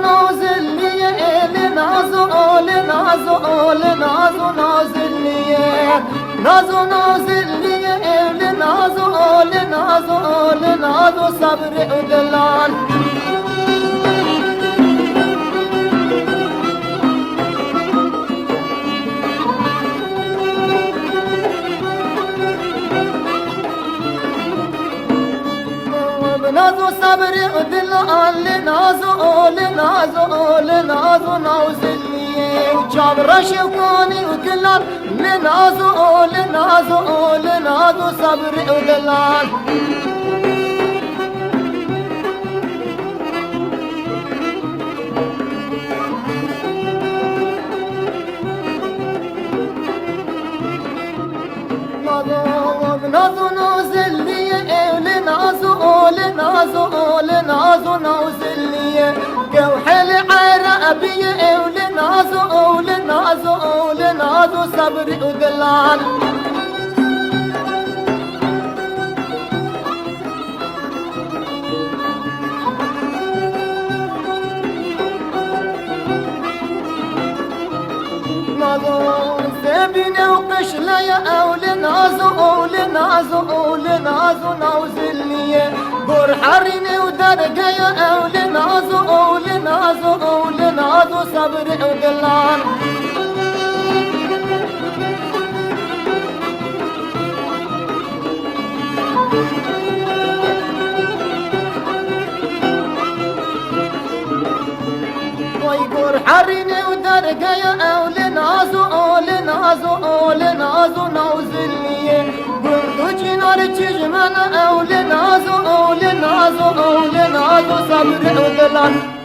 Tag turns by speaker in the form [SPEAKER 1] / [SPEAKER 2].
[SPEAKER 1] نازلية نازو نازلية نازو نازلية نازو صبر ودلال نازو صبر ودلال نازو نازلية وجابر شكوني ودلال نازو صبر ودلال نازو نازلية نازو نازلية كوحل عربية نازو صبر ودلال سبيني وقشلة يا نازو نازلية قر حريني ودرقة يا نازو صبر ودلال ويقر حريني ودرقة يا نازو نازلية قردو جنار تجمنا نازو صبر ودلال